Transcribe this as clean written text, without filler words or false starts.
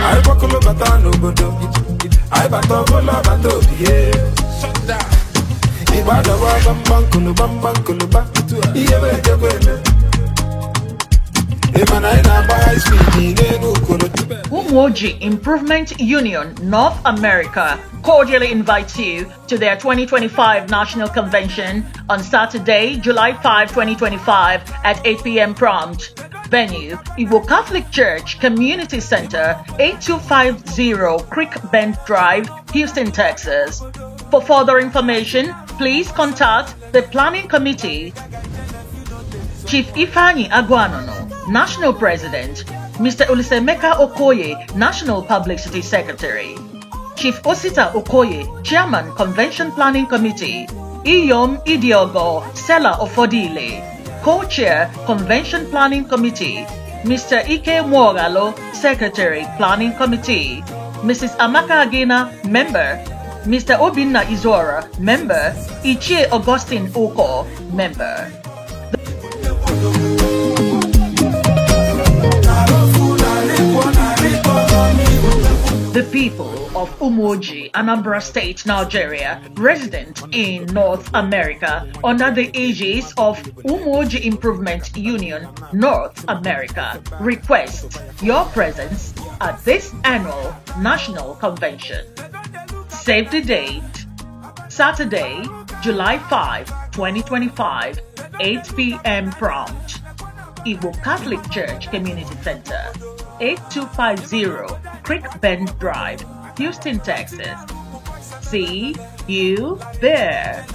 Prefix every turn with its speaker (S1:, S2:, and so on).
S1: I bakolo batano bodo. I batolo bato die. Ibada wa bambangolo ba. Iye jagwele.
S2: Umoji Improvement Union North America cordially invites you to their 2025 National Convention on Saturday, July 5, 2025 at 8 p.m. prompt. Venue, Igbo Catholic Church Community Center, 8250 Creek Bend Drive, Houston, Texas. For further information, please contact the Planning Committee, Chief Ifeanyi Agwanono, National President, Mr. Olisemeka Okoye, National Publicity Secretary, Chief Osita Okoye, Chairman, Convention Planning Committee, Iyom Idiogo, Sela Ofodile, Co-Chair, Convention Planning Committee, Mr. Ike Mwogalo, Secretary, Planning Committee, Mrs. Amaka Agina, Member, Mr. Obinna Izora, Member, Ichie Augustine Oko, Member. The people of Umoji, Anambra State, Nigeria, resident in North America, under the aegis of Umoji Improvement Union, North America, request your presence at this annual National Convention. Save the date, Saturday, July 5, 2025, 8 p.m. prompt. Igbo Catholic Church Community Center, 8250 Creek Bend Drive, Houston, Texas. See you there.